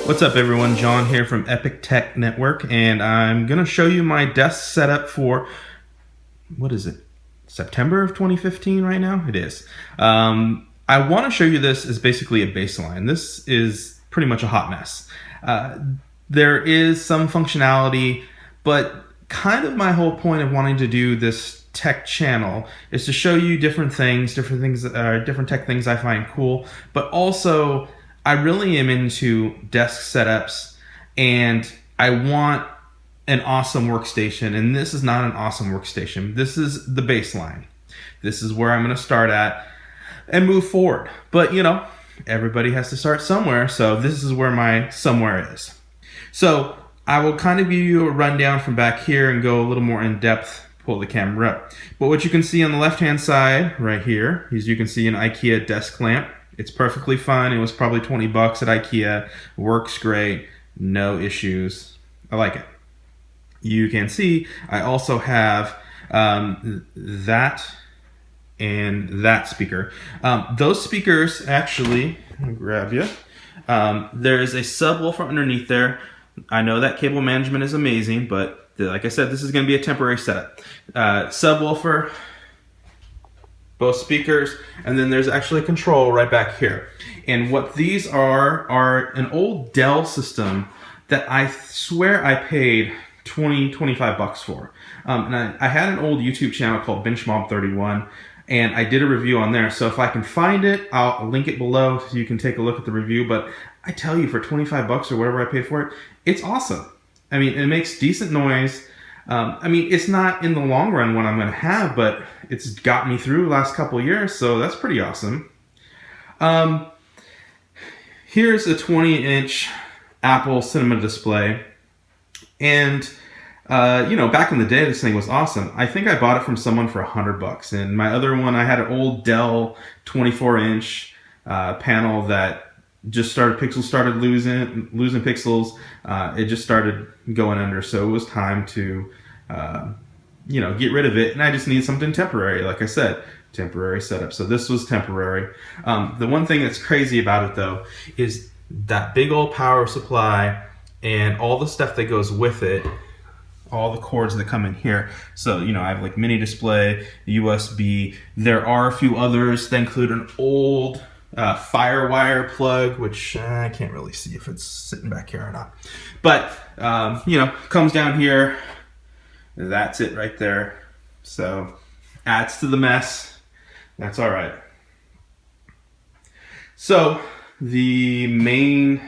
What's up everyone, John here from Epic Tech Network, and I'm going to show you my desk setup for, what is it, September of 2015 right now? It is. I want to show you this as basically a baseline. This is pretty much a hot mess. There is some functionality, but kind of my whole point of wanting to do this tech channel is to show you different tech things I find cool, but also I really am into desk setups and I want an awesome workstation, and this is not an awesome workstation. This is the baseline. This is where I'm going to start at and move forward. But you know, everybody has to start somewhere, so this is where my somewhere is. So I will kind of give you a rundown from back here and go a little more in depth, pull the camera up. But what you can see on the left hand side right here is you can see an IKEA desk lamp. It's perfectly fine. It was probably 20 bucks at IKEA. Works great, no issues. I like it. You can see I also have that and that speaker. Those speakers actually, I'll grab you. There is a subwoofer underneath there. I know that cable management is amazing, but like I said, this is going to be a temporary setup. Subwoofer, both speakers, and then there's actually a control right back here. And what these are an old Dell system that I swear I paid 25 bucks for. And I had an old YouTube channel called BenchMob31, and I did a review on there. So if I can find it, I'll link it below so you can take a look at the review. But I tell you, for 25 bucks or whatever I paid for it, it's awesome. I mean, it makes decent noise. I mean, it's not in the long run what I'm going to have, but it's got me through the last couple of years, so that's pretty awesome. Here's a 20-inch Apple Cinema display, and you know, back in the day, this thing was awesome. I think I bought it from someone for 100 bucks, and my other one, I had an old Dell 24-inch panel that just pixels started losing pixels. It just started going under, so it was time to you know, get rid of it, and I just need something temporary. Like I said, temporary setup. So this was temporary. The one thing that's crazy about it though is that big old power supply and all the stuff that goes with it, all the cords that come in here. So, you know, I have like mini display, USB. There are a few others that include an old Firewire plug, which I can't really see if it's sitting back here or not. But, you know, comes down here. That's it right there. So, adds to the mess. That's all right. So, the main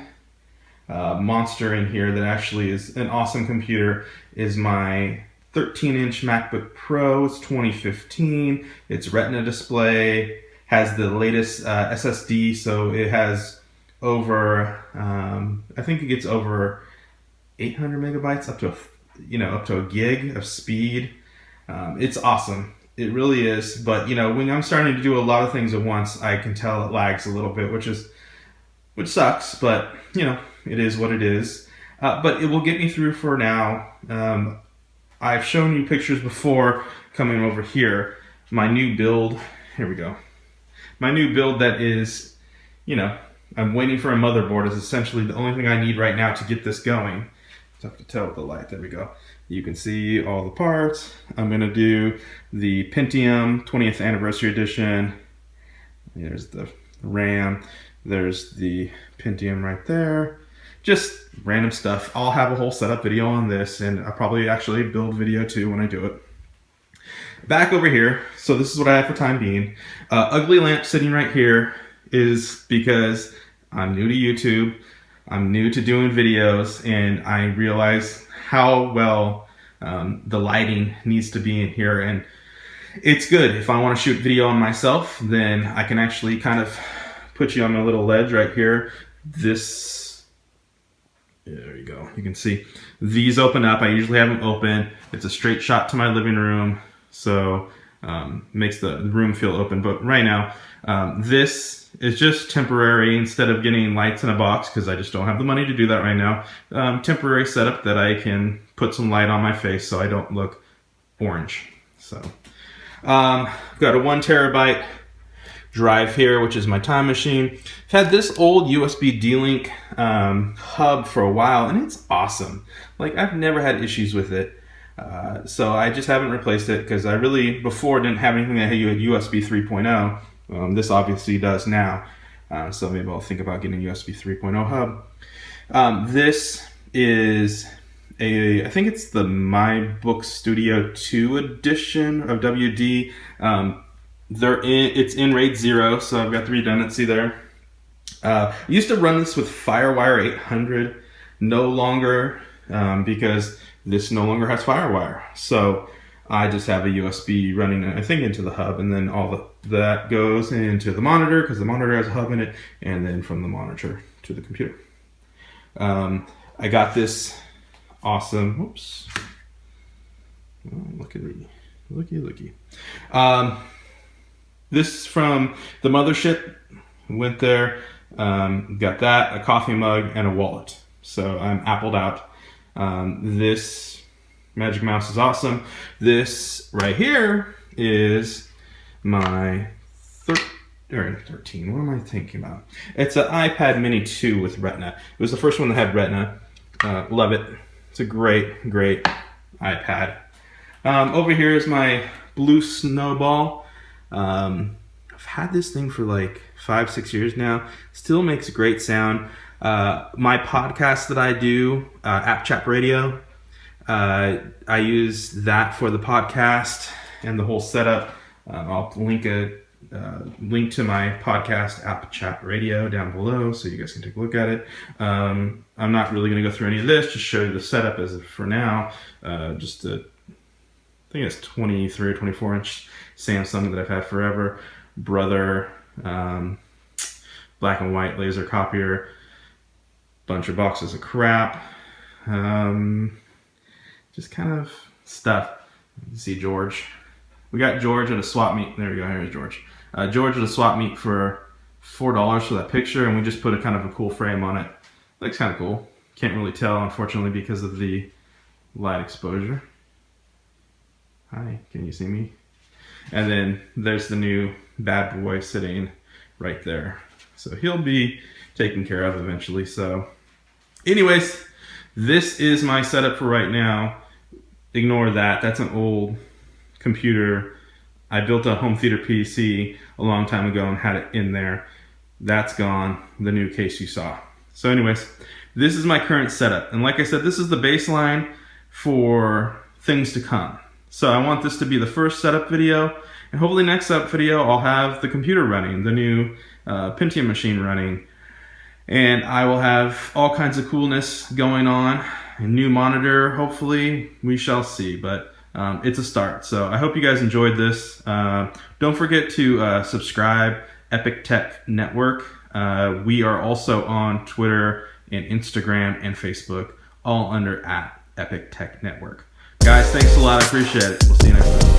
monster in here that actually is an awesome computer is my 13-inch MacBook Pro. It's 2015. It's Retina display. Has the latest SSD, so it has over, I think it gets over 800 megabytes, up to a gig of speed. It's awesome. It really is. But you know, when I'm starting to do a lot of things at once, I can tell it lags a little bit, which sucks. But you know, it is what it is. But it will get me through for now. I've shown you pictures before coming over here. My new build. Here we go. My new build that is, you know, I'm waiting for a motherboard is essentially the only thing I need right now to get this going. Tough to tell with the light. There we go. You can see all the parts. I'm going to do the Pentium 20th Anniversary Edition. There's the RAM. There's the Pentium right there. Just random stuff. I'll have a whole setup video on this, and I'll probably actually build video too when I do it. Back over here, so this is what I have for time being. Ugly lamp sitting right here is because I'm new to YouTube, I'm new to doing videos, and I realize how well the lighting needs to be in here. And it's good. If I want to shoot video on myself, then I can actually kind of put you on a little ledge right here. There you go. You can see these open up. I usually have them open. It's a straight shot to my living room. So makes the room feel open. But right now, this is just temporary. Instead of getting lights in a box, because I just don't have the money to do that right now, temporary setup that I can put some light on my face so I don't look orange. So I've got a 1 terabyte drive here, which is my time machine. I've had this old USB D-Link hub for a while, and it's awesome. Like, I've never had issues with it. So I just haven't replaced it because I really, before, didn't have anything that had USB 3.0. This obviously does now. So maybe I'll think about getting a USB 3.0 hub. This is I think it's the MacBook Studio 2 edition of WD. It's in RAID 0, so I've got the redundancy there. I used to run this with FireWire 800, no longer, because this no longer has FireWire. So I just have a USB running, I think, into the hub, and then all that goes into the monitor, because the monitor has a hub in it, and then from the monitor to the computer. I got this awesome, whoops, oh, looky. This from the mothership, went there, got that, a coffee mug, and a wallet. So I'm appled out. This Magic Mouse is awesome. This right here is my 13. What am I thinking about? It's an iPad Mini 2 with Retina. It was the first one that had Retina. Love it. It's a great iPad. Over here is my Blue Snowball. I've had this thing for like 5-6 years now. Still makes great sound. My podcast that I do, App Chat Radio, I use that for the podcast and the whole setup. I'll link to my podcast, App Chat Radio, down below so you guys can take a look at it. I'm not really going to go through any of this, just show you the setup as of for now. I think it's 23 or 24 inch Samsung that I've had forever. Brother, black and white laser copier, bunch of boxes of crap, just kind of stuff. You see George. We got George at a swap meet. There we go. Here's George. George at a swap meet for $4 for that picture, and we just put a kind of a cool frame on it. Looks kind of cool. Can't really tell, unfortunately, because of the light exposure. Hi, can you see me? And then there's the new bad boy sitting right there. So he'll be taken care of eventually. So anyways, this is my setup for right now. Ignore that. That's an old computer. I built a home theater PC a long time ago and had it in there. That's gone. The new case you saw. So anyways, this is my current setup. And like I said, this is the baseline for things to come. So I want this to be the first setup video, and hopefully next setup video I'll have the computer running, the new Pentium machine running, and I will have all kinds of coolness going on, a new monitor, hopefully, we shall see, but it's a start. So I hope you guys enjoyed this. Don't forget to subscribe, Epic Tech Network. We are also on Twitter and Instagram and Facebook, all under @Epic Tech Network. Guys, thanks a lot. I appreciate it. We'll see you next time.